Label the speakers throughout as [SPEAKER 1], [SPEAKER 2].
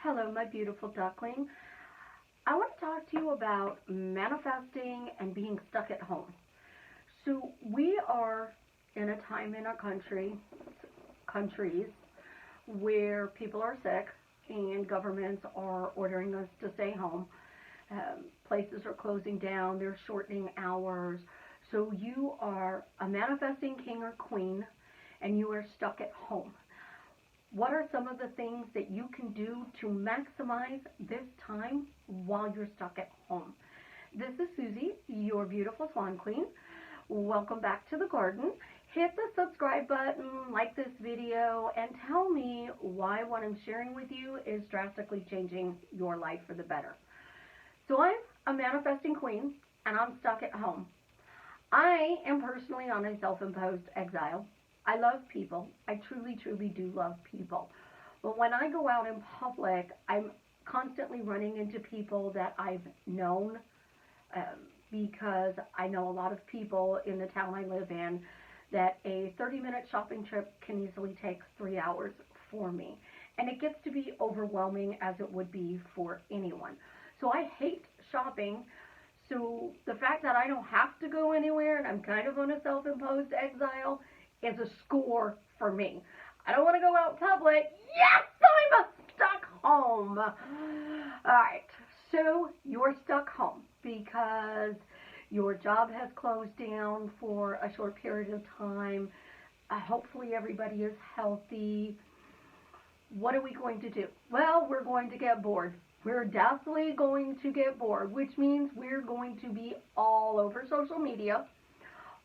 [SPEAKER 1] Hello, my beautiful duckling. I want to talk to you about manifesting and being stuck at home. So we are in a time in our countries, where people are sick and governments are ordering us to stay home. Places are closing down, they're shortening hours. So you are a manifesting king or queen and you are stuck at home. What are some of the things that you can do to maximize this time while you're stuck at home? This is Susie, your beautiful swan queen. Welcome back to the garden. Hit the subscribe button, like this video, and tell me why what I'm sharing with you is drastically changing your life for the better. So I'm a manifesting queen, and I'm stuck at home. I am personally on a self-imposed exile. I love people. I truly, truly do love people. But when I go out in public, I'm constantly running into people that I've known because I know a lot of people in the town I live in that a 30-minute shopping trip can easily take 3 hours for me. And it gets to be overwhelming as it would be for anyone. So I hate shopping. So the fact that I don't have to go anywhere and I'm kind of on a self-imposed exile is a score for me. I don't want to go out in public. Yes, I'm stuck home. All right, so you're stuck home because your job has closed down for a short period of time. Hopefully everybody is healthy. What are we going to do? Well, we're going to get bored. We're definitely going to get bored, which means we're going to be all over social media,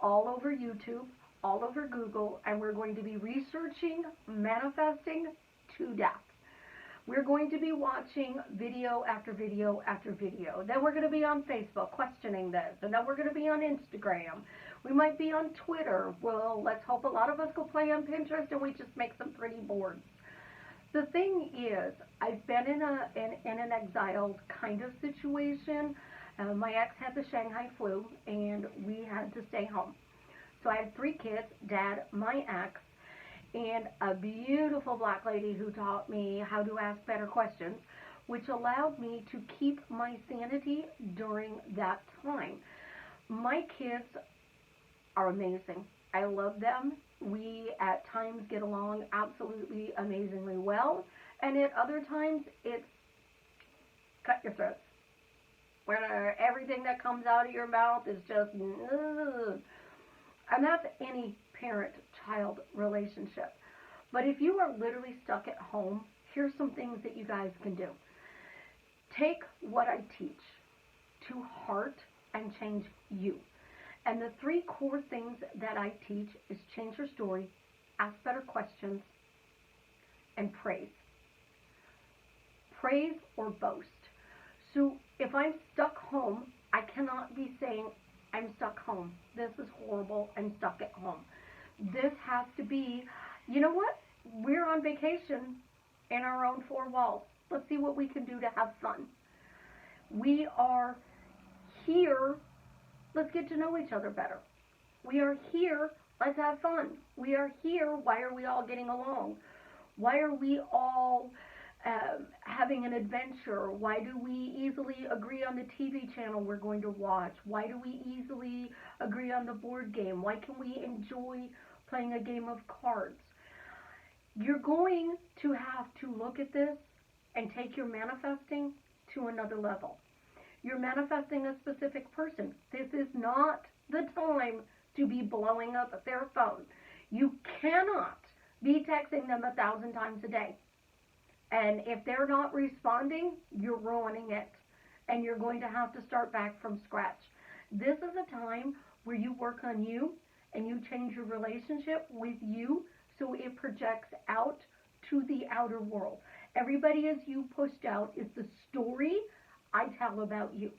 [SPEAKER 1] all over YouTube, all over Google, and we're going to be researching, manifesting to death. We're going to be watching video after video after video. Then we're going to be on Facebook questioning this, and then we're going to be on Instagram. We might be on Twitter. Well, let's hope a lot of us go play on Pinterest and we just make some pretty boards. The thing is, I've been in an exiled kind of situation. My ex had the Shanghai flu, and we had to stay home. So I had 3 kids, Dad, my ex, and a beautiful black lady who taught me how to ask better questions, which allowed me to keep my sanity during that time. My kids are amazing. I love them. We at times get along absolutely amazingly well, and at other times it's cut your throat. Where everything that comes out of your mouth is just ugh. And that's any parent-child relationship. But if you are literally stuck at home, here's some things that you guys can do. Take what I teach to heart and change you. And the 3 core things that I teach is change your story, ask better questions, and praise. Praise or boast. So if I'm stuck home, I cannot be saying, I'm stuck home. This is horrible. I'm stuck at home. This has to be, you know what? We're on vacation in our own 4 walls. Let's see what we can do to have fun. We are here. Let's get to know each other better. We are here. Let's have fun. We are here. Why are we all getting along? Why are we all having an adventure? Why do we easily agree on the TV channel we're going to watch? Why do we easily agree on the board game? Why can we enjoy playing a game of cards? You're going to have to look at this and take your manifesting to another level. You're manifesting a specific person. This is not the time to be blowing up their phone. You cannot be texting them 1,000 times a day. And if they're not responding, you're ruining it. And you're going to have to start back from scratch. This is a time where you work on you and you change your relationship with you so it projects out to the outer world. Everybody as you pushed out is the story I tell about you.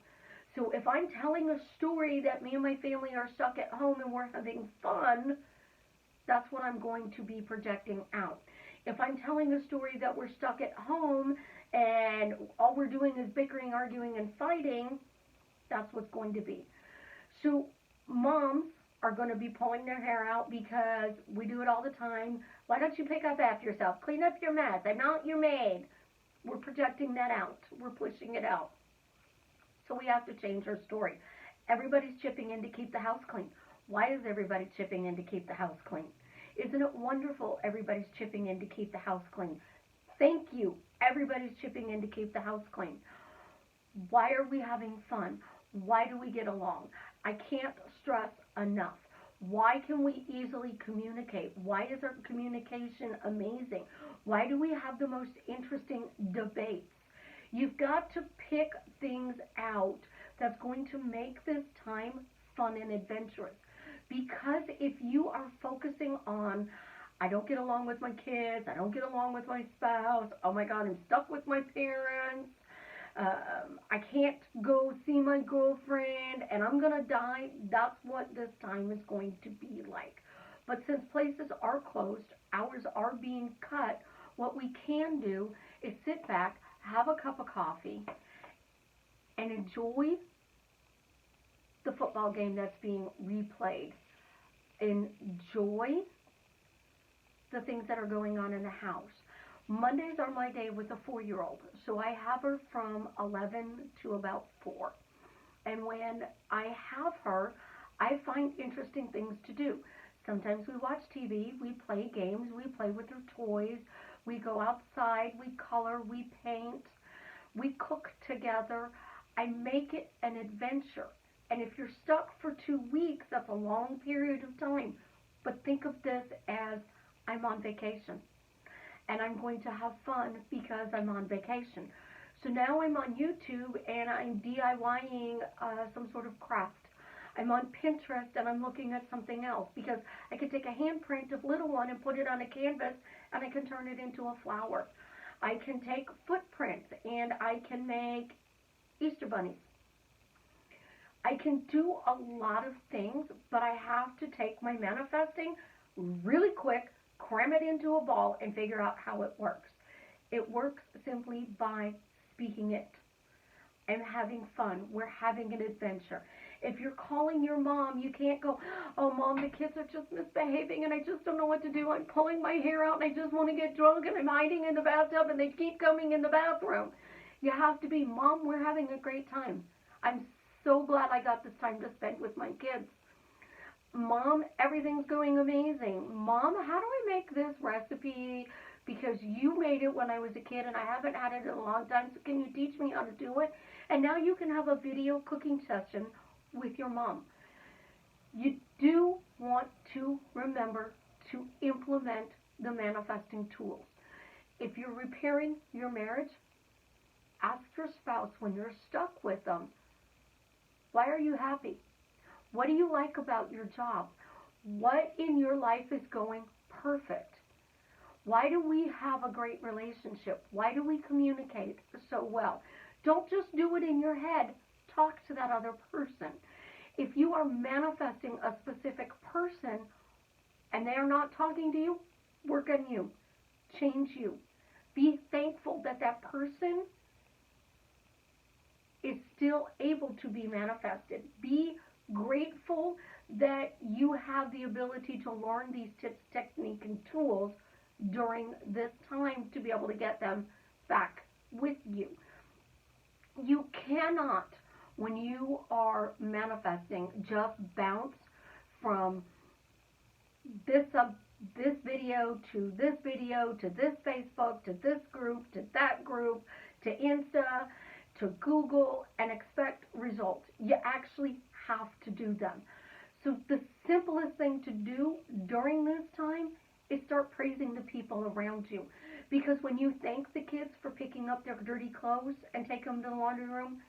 [SPEAKER 1] So if I'm telling a story that me and my family are stuck at home and we're having fun, that's what I'm going to be projecting out. If I'm telling a story that we're stuck at home and all we're doing is bickering, arguing, and fighting, that's what's going to be. So moms are going to be pulling their hair out because we do it all the time. Why don't you pick up after yourself? Clean up your mess. I'm not your maid. We're projecting that out. We're pushing it out. So we have to change our story. Everybody's chipping in to keep the house clean. Why is everybody chipping in to keep the house clean? Isn't it wonderful everybody's chipping in to keep the house clean? Thank you. Everybody's chipping in to keep the house clean. Why are we having fun? Why do we get along? I can't stress enough. Why can we easily communicate? Why is our communication amazing? Why do we have the most interesting debates? You've got to pick things out that's going to make this time fun and adventurous. Because if you are focusing on, I don't get along with my kids, I don't get along with my spouse, oh my God, I'm stuck with my parents, I can't go see my girlfriend, and I'm going to die, that's what this time is going to be like. But since places are closed, hours are being cut, what we can do is sit back, have a cup of coffee, and enjoy the football game that's being replayed. Enjoy the things that are going on in the house. Mondays are my day with a 4-year-old, so I have her from 11 to about 4. And when I have her, I find interesting things to do. Sometimes we watch TV, we play games, we play with her toys, we go outside, we color, we paint, we cook together. I make it an adventure. And if you're stuck for 2 weeks, that's a long period of time. But think of this as I'm on vacation. And I'm going to have fun because I'm on vacation. So now I'm on YouTube and I'm DIYing some sort of craft. I'm on Pinterest and I'm looking at something else because I could take a handprint of little one and put it on a canvas and I can turn it into a flower. I can take footprints and I can make Easter bunnies. I can do a lot of things, but I have to take my manifesting really quick, cram it into a ball, and figure out how it works. It works simply by speaking it and having fun. We're having an adventure. If you're calling your mom, you can't go, oh, Mom, the kids are just misbehaving and I just don't know what to do. I'm pulling my hair out and I just want to get drunk and I'm hiding in the bathtub and they keep coming in the bathroom. You have to be, Mom, we're having a great time. I'm so glad I got this time to spend with my kids. Mom, everything's going amazing. Mom, how do I make this recipe? Because you made it when I was a kid and I haven't had it in a long time, so can you teach me how to do it? And now you can have a video cooking session with your mom. You do want to remember to implement the manifesting tools. If you're repairing your marriage, ask your spouse when you're stuck with them, why are you happy? What do you like about your job? What in your life is going perfect? Why do we have a great relationship? Why do we communicate so well? Don't just do it in your head. Talk to that other person. If you are manifesting a specific person and they are not talking to you, work on you. Change you. Be thankful that that person is still able to be manifested. Be grateful that you have the ability to learn these tips, technique, and tools during this time to be able to get them back with you. You cannot, when you are manifesting, just bounce from this video to this video to this Facebook to this group to that group to Insta to Google and expect results. You actually have to do them. So the simplest thing to do during this time is start praising the people around you. Because when you thank the kids for picking up their dirty clothes and take them to the laundry room,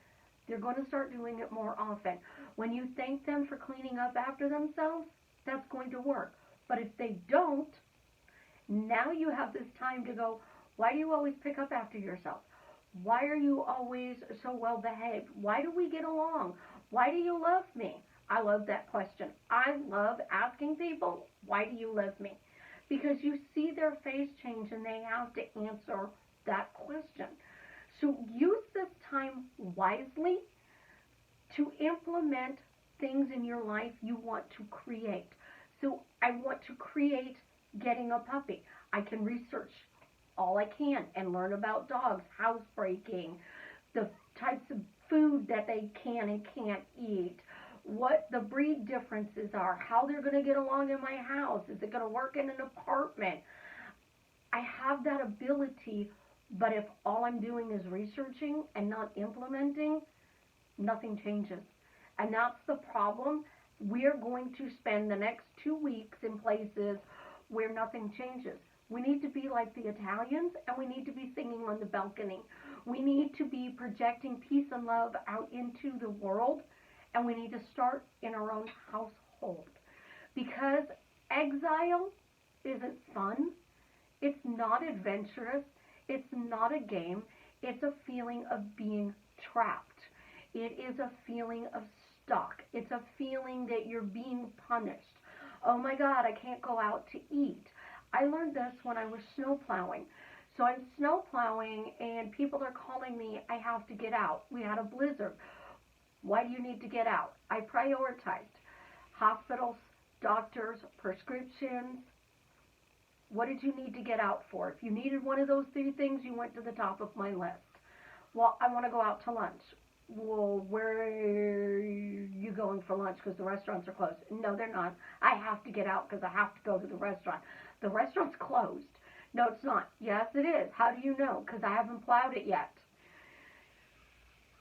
[SPEAKER 1] they're going to start doing it more often. When you thank them for cleaning up after themselves, that's going to work. But if they don't, now you have this time to go, why do you always pick up after yourself? Why are you always so well behaved? Why do we get along? Why do you love me? I love that question. I love asking people, why do you love me? Because you see their face change and they have to answer that question. So use this time wisely to implement things in your life you want to create. So I want to create getting a puppy. I can research all I can and learn about dogs, housebreaking, the types of food that they can and can't eat, what the breed differences are, how they're going to get along in my house, is it going to work in an apartment. I have that ability, but if all I'm doing is researching and not implementing, nothing changes. And that's the problem. We're going to spend the next 2 weeks in places where nothing changes. We need to be like the Italians, and we need to be singing on the balcony. We need to be projecting peace and love out into the world, and we need to start in our own household. Because exile isn't fun. It's not adventurous. It's not a game. It's a feeling of being trapped. It is a feeling of stuck. It's a feeling that you're being punished. Oh my God, I can't go out to eat. I learned this when I was snow plowing. So I'm snow plowing and people are calling me, I have to get out. We had a blizzard. Why do you need to get out? I prioritized hospitals, doctors, prescriptions. What did you need to get out for? If you needed one of those 3 things, you went to the top of my list. Well, I want to go out to lunch. Well, where are you going for lunch? Because the restaurants are closed. No, they're not. I have to get out because I have to go to the restaurant. The restaurant's closed. No, it's not. Yes, it is. How do you know? Because I haven't plowed it yet.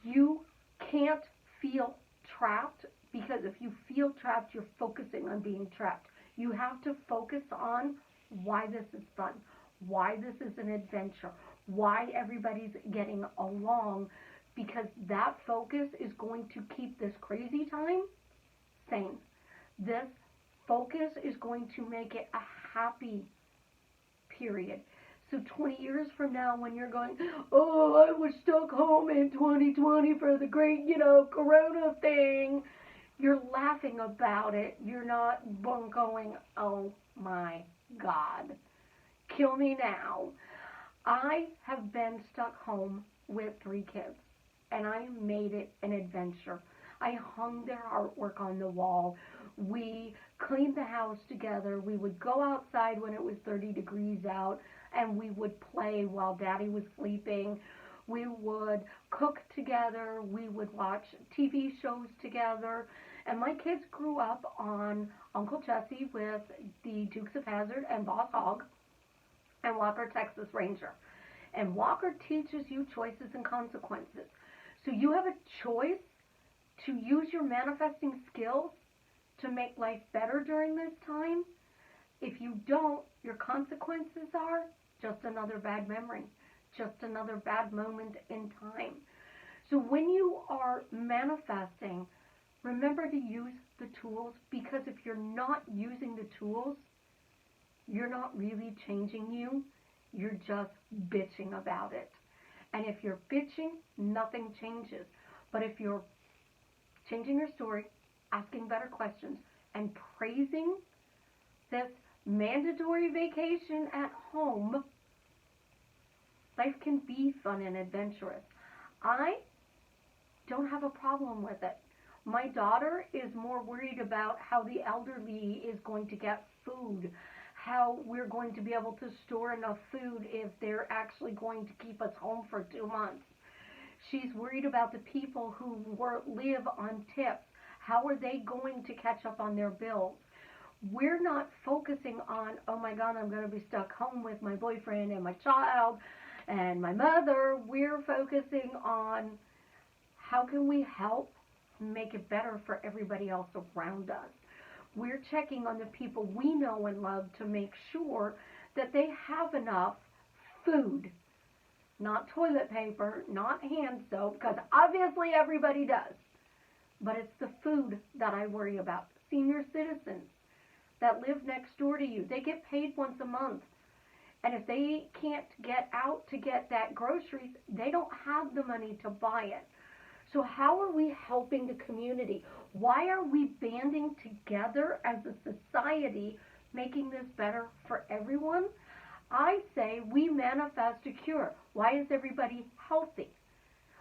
[SPEAKER 1] You can't feel trapped, because if you feel trapped, you're focusing on being trapped. You have to focus on why this is fun, why this is an adventure, why everybody's getting along, because that focus is going to keep this crazy time sane. This focus is going to make it a happy period. So 20 years from now, when you're going, oh, I was stuck home in 2020 for the great, corona thing, you're laughing about it. You're not going, oh my God, kill me now. I have been stuck home with 3 kids, and I made it an adventure. I hung their artwork on the wall. We cleaned the house together. We would go outside when it was 30 degrees out, and we would play while Daddy was sleeping. We would cook together. We would watch TV shows together. And my kids grew up on Uncle Jesse with the Dukes of Hazzard and Boss Hogg and Walker Texas Ranger. And Walker teaches you choices and consequences. So you have a choice to use your manifesting skills to make life better during this time. If you don't, your consequences are just another bad memory, just another bad moment in time. So when you are manifesting, remember to use the tools, because if you're not using the tools, you're not really changing you. You're just bitching about it. And if you're bitching, nothing changes. But if you're changing your story, asking better questions, and praising this mandatory vacation at home, life can be fun and adventurous. I don't have a problem with it. My daughter is more worried about how the elderly is going to get food, how we're going to be able to store enough food if they're actually going to keep us home for 2 months. She's worried about the people who live on tips. How are they going to catch up on their bills? We're not focusing on, oh my God, I'm going to be stuck home with my boyfriend and my child and my mother. We're focusing on how can we help make it better for everybody else around us. We're checking on the people we know and love to make sure that they have enough food. Not toilet paper, not hand soap, because obviously everybody does. But it's the food that I worry about. Senior citizens that live next door to you, they get paid once a month. And if they can't get out to get that groceries, they don't have the money to buy it. So how are we helping the community? Why are we banding together as a society, making this better for everyone? I say we manifest a cure. Why is everybody healthy?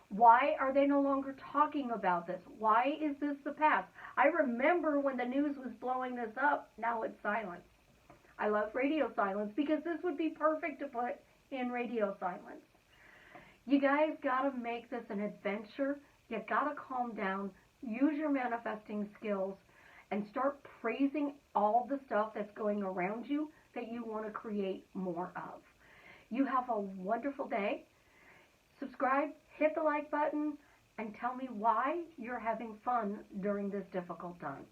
[SPEAKER 1] Why are they no longer talking about this? Why is this the past? I remember when the news was blowing this up. Now it's silence. I love radio silence because this would be perfect to put and radio silence. You guys got to make this an adventure. You got to calm down, use your manifesting skills, and start praising all the stuff that's going around you that you want to create more of. You have a wonderful day. Subscribe, hit the like button, and tell me why you're having fun during this difficult time.